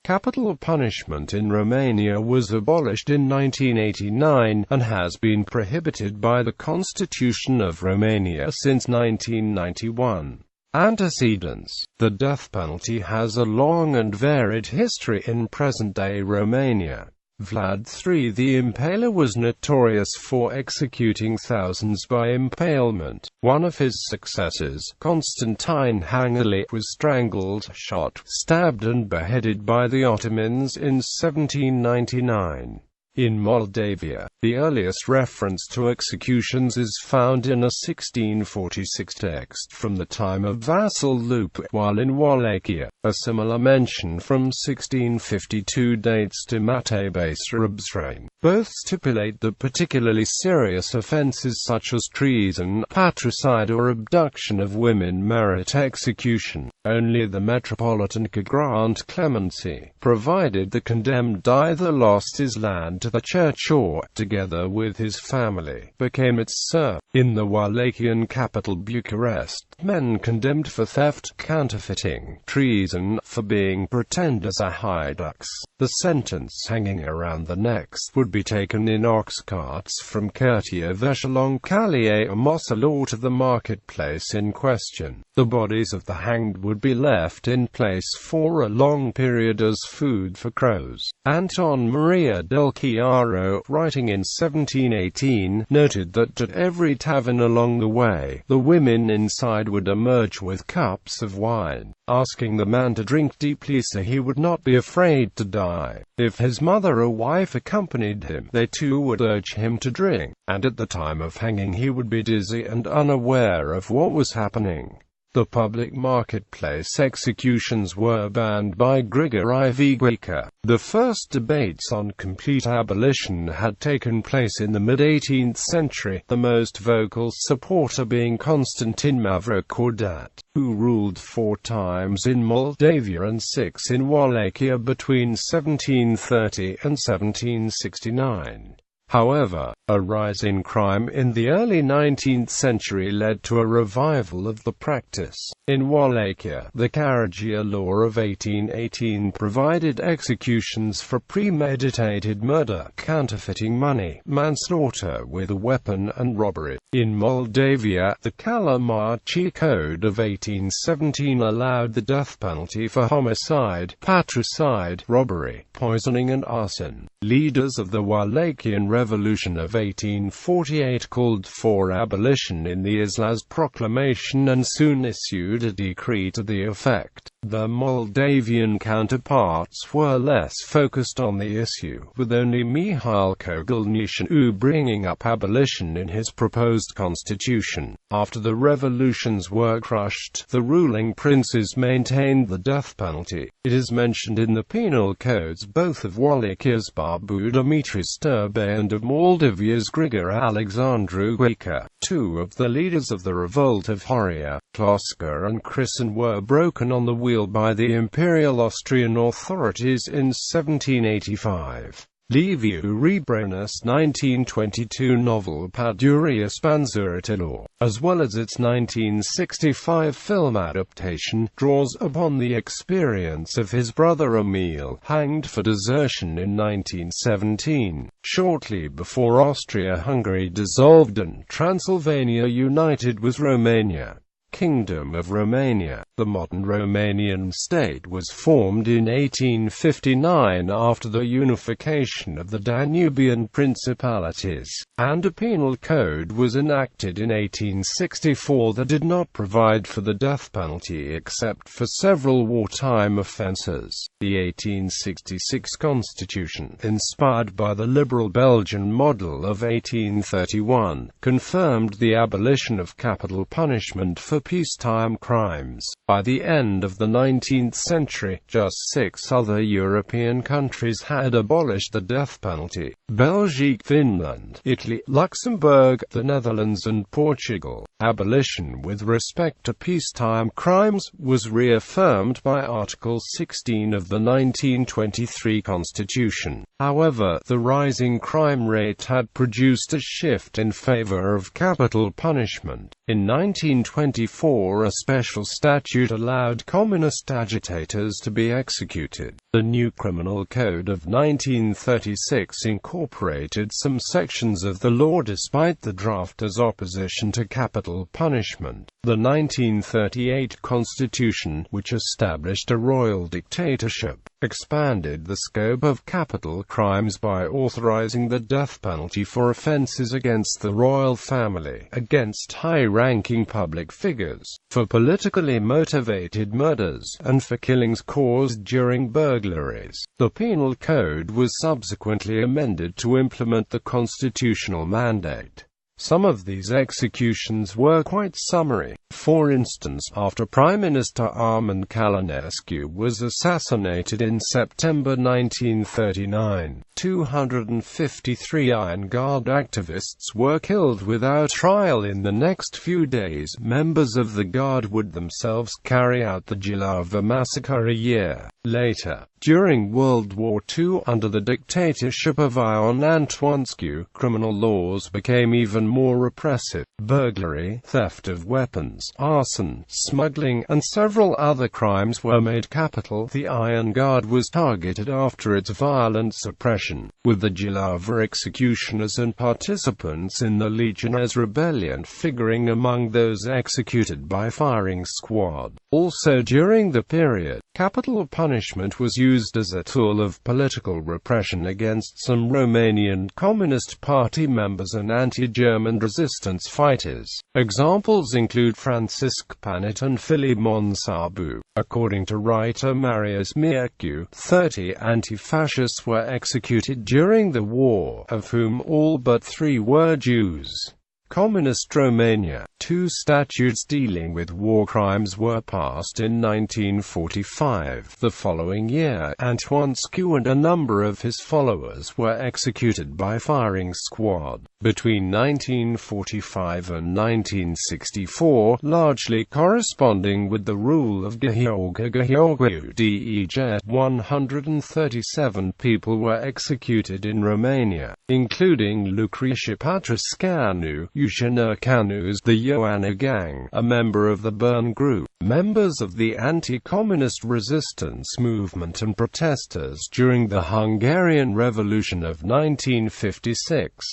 Capital punishment in Romania was abolished in 1989, and has been prohibited by the Constitution of Romania since 1991. Antecedents: the death penalty has a long and varied history in present-day Romania. Vlad III the Impaler was notorious for executing thousands by impalement. One of his successors, Constantine Hangali, was strangled, shot, stabbed and beheaded by the Ottomans in 1799. In Moldavia, the earliest reference to executions is found in a 1646 text from the time of Vasil Lupu, while in Wallachia, a similar mention from 1652 dates to Matei Basarab's reign. Both stipulate that particularly serious offences such as treason, patricide or abduction of women merit execution. Only the Metropolitan could grant clemency, provided the condemned either lost his land to the church or, together with his family, became its serf. In the Wallachian capital Bucharest, men condemned for theft, counterfeiting, treason, for being pretenders or haidux, the sentence hanging around the necks would be taken in ox carts from Cârtier-Veche along Calea Mosala to the marketplace in question. The bodies of the hanged would be left in place for a long period as food for crows. Anton Maria del Chiaro, writing in 1718, noted that at every tavern along the way, the women inside would emerge with cups of wine, asking the man to drink deeply so he would not be afraid to die. If his mother or wife accompanied him, they too would urge him to drink, and at the time of hanging he would be dizzy and unaware of what was happening. The public marketplace executions were banned by Grigore Vigoica. The first debates on complete abolition had taken place in the mid-18th century, the most vocal supporter being Constantin Mavrocordat, who ruled 4 times in Moldavia and 6 in Wallachia between 1730 and 1769. However, a rise in crime in the early 19th century led to a revival of the practice. In Wallachia, the Caragia law of 1818 provided executions for premeditated murder, counterfeiting money, manslaughter with a weapon and robbery. In Moldavia, the Calamachi Code of 1817 allowed the death penalty for homicide, patricide, robbery, poisoning and arson. Leaders of the Wallachian Revolution of 1848 called for abolition in the Islas Proclamation and soon issued a decree to the effect. The Moldavian counterparts were less focused on the issue, with only Mihail Kogalniceanu bringing up abolition in his proposed constitution. After the revolutions were crushed, the ruling princes maintained the death penalty. It is mentioned in the penal codes both of Wallachia's Babu Dumitru Sturbe and of Moldavia's Grigore Alexandru Goica. 2 of the leaders of the revolt of Horia, Kloska and Crisan were broken on the wheel by the Imperial Austrian authorities in 1785. Liviu Rebranus' 1922 novel Paduria Spanzurătoare, as well as its 1965 film adaptation, draws upon the experience of his brother Emil, hanged for desertion in 1917, shortly before Austria-Hungary dissolved and Transylvania united with Romania. Kingdom of Romania. The modern Romanian state was formed in 1859 after the unification of the Danubian principalities, and a penal code was enacted in 1864 that did not provide for the death penalty except for several wartime offences. The 1866 constitution, inspired by the liberal Belgian model of 1831, confirmed the abolition of capital punishment for peacetime crimes. By the end of the 19th century, just 6 other European countries had abolished the death penalty: Belgium, Finland, Italy, Luxembourg, the Netherlands and Portugal. Abolition with respect to peacetime crimes was reaffirmed by Article 16 of the 1923 Constitution. However, the rising crime rate had produced a shift in favor of capital punishment. In 1924, 1934 a special statute allowed communist agitators to be executed. The new Criminal Code of 1936 incorporated some sections of the law despite the drafters' opposition to capital punishment. The 1938 Constitution, which established a royal dictatorship, expanded the scope of capital crimes by authorizing the death penalty for offenses against the royal family, against high-ranking public figures, for politically motivated murders, and for killings caused during burglaries. The Penal Code was subsequently amended to implement the constitutional mandate. Some of these executions were quite summary. For instance, after Prime Minister Armen Călinescu was assassinated in September 1939, 253 Iron Guard activists were killed without trial. In the next few days, members of the Guard would themselves carry out the Jilava massacre a year later. During World War II, under the dictatorship of Ion Antonescu, criminal laws became even more repressive. Burglary, theft of weapons, arson, smuggling, and several other crimes were made capital. The Iron Guard was targeted after its violent suppression, with the Jilava executioners and participants in the Legionnaires' Rebellion figuring among those executed by firing squad. Also during the period, capital punishment was used as a tool of political repression against some Romanian Communist Party members and anti-German resistance fighters. Examples include Francisc Panit and Filimon Sârbu. According to writer Marius Miescu, 30 anti-fascists were executed during the war, of whom all but 3 were Jews. Communist Romania. 2 statutes dealing with war crimes were passed in 1945. The following year, Antonescu and a number of his followers were executed by firing squad. Between 1945 and 1964, largely corresponding with the rule of Gheorghe Gheorghiu Dej, 137 people were executed in Romania, including Lucretia Patrescanu, Eugenia Canu's The Ioana Gang, a member of the Bern Group, members of the anti-communist resistance movement and protesters during the Hungarian Revolution of 1956.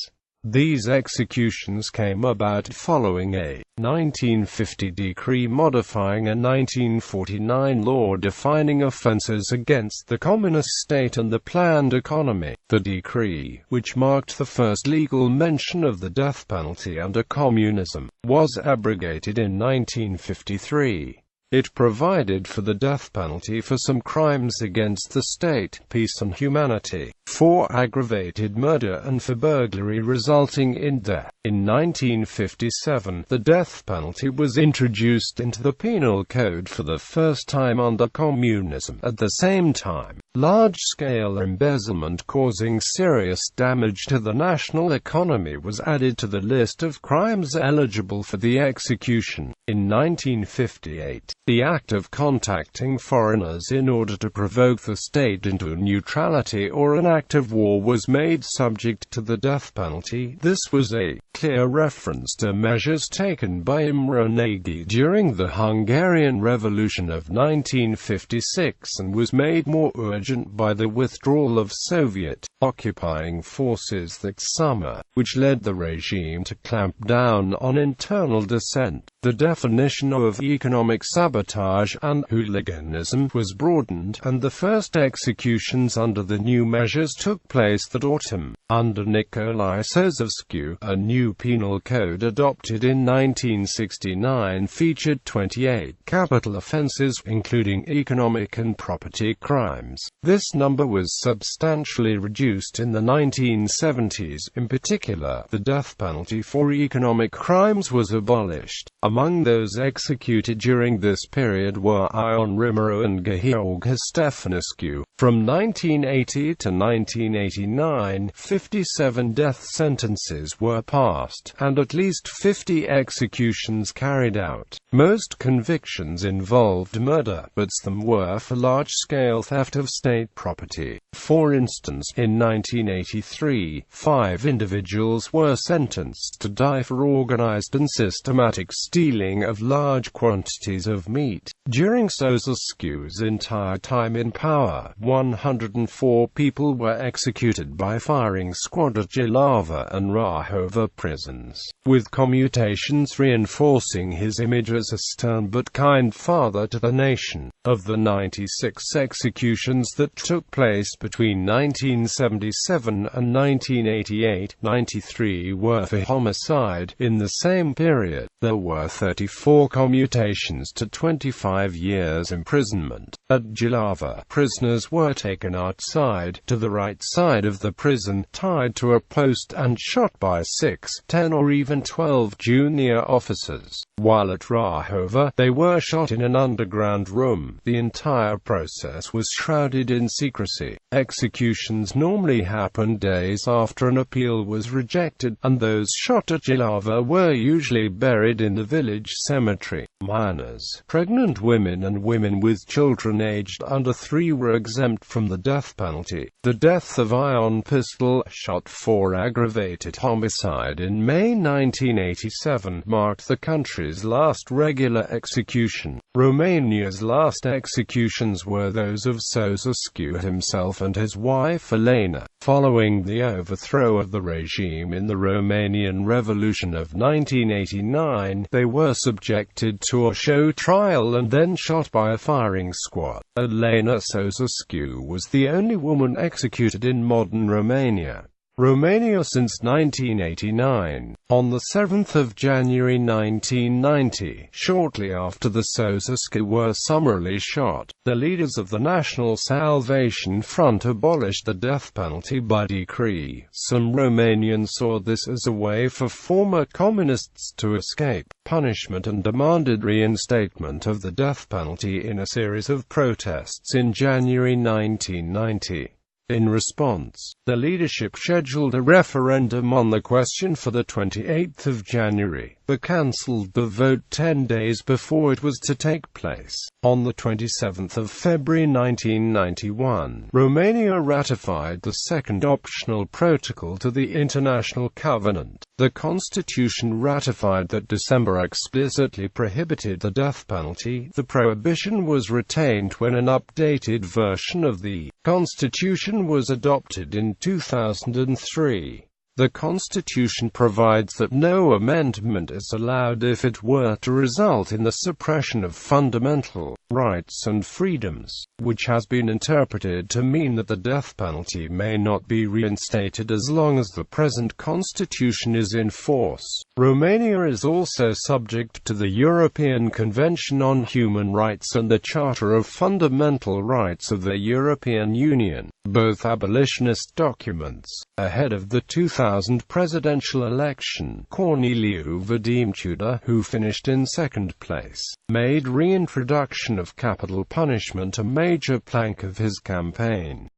These executions came about following a 1950 decree modifying a 1949 law defining offences against the communist state and the planned economy. The decree, which marked the first legal mention of the death penalty under communism, was abrogated in 1953. It provided for the death penalty for some crimes against the state, peace and humanity, for aggravated murder and for burglary resulting in death. In 1957, the death penalty was introduced into the Penal Code for the first time under communism. At the same time, large-scale embezzlement causing serious damage to the national economy was added to the list of crimes eligible for the execution. In 1958, the act of contacting foreigners in order to provoke the state into neutrality or an act of war was made subject to the death penalty. This was a clear reference to measures taken by Imre Nagy during the Hungarian Revolution of 1956 and was made more urgent by the withdrawal of Soviet occupying forces that summer, which led the regime to clamp down on internal dissent. The definition of economic sabotage and hooliganism was broadened, and the first executions under the new measures took place that autumn. Under Nicolae Ceausescu, a new penal code adopted in 1969 featured 28 capital offences, including economic and property crimes. This number was substantially reduced in the 1970s. In particular, the death penalty for economic crimes was abolished. Among those executed during this period were Ion Rimero and Gheorghe Stefanescu. From 1980 to 1989, 57 death sentences were passed, and at least 50 executions carried out. Most convictions involved murder, but some were for large-scale theft of state property. For instance, in 1983, 5 individuals were sentenced to die for organized and systematic stealing stealing of large quantities of meat. During Ceausescu's entire time in power, 104 people were executed by firing squad at Jilava and Rahova prisons, with commutations reinforcing his image as a stern but kind father to the nation. Of the 96 executions that took place between 1977 and 1988, 93 were for homicide. In the same period, there were 34 commutations to 25 years imprisonment. At Jilava, prisoners were taken outside, to the right side of the prison, tied to a post and shot by 6, 10 or even 12 junior officers. While at Rahova, they were shot in an underground room. The entire process was shrouded in secrecy. Executions normally happened days after an appeal was rejected, and those shot at Jilava were usually buried in the village cemetery. Minors, pregnant women and women with children aged under 3 were exempt from the death penalty. The death of Ion Pistol, shot for aggravated homicide in May 1987, marked the country's last regular execution. Romania's last executions were those of Ceausescu himself and his wife Elena. Following the overthrow of the regime in the Romanian Revolution of 1989, they were subjected to a show trial and then shot by a firing squad. Elena Ceausescu was the only woman executed in modern Romania. Romania since 1989. On the 7th of January 1990, shortly after the Ceausescu were summarily shot, the leaders of the National Salvation Front abolished the death penalty by decree. Some Romanians saw this as a way for former communists to escape punishment and demanded reinstatement of the death penalty in a series of protests in January 1990. In response, the leadership scheduled a referendum on the question for the 28th of January, but cancelled the vote 10 days before it was to take place. On the 27th of February 1991, Romania ratified the second optional protocol to the International Covenant. The Constitution ratified that December explicitly prohibited the death penalty. The prohibition was retained when an updated version of the Constitution was adopted in 2003. The Constitution provides that no amendment is allowed if it were to result in the suppression of fundamental rights and freedoms, which has been interpreted to mean that the death penalty may not be reinstated as long as the present Constitution is in force. Romania is also subject to the European Convention on Human Rights and the Charter of Fundamental Rights of the European Union, both abolitionist documents. Ahead of the 2000 presidential election, Corneliu Vadim-Tudor, who finished in second place, made reintroduction of capital punishment a major plank of his campaign.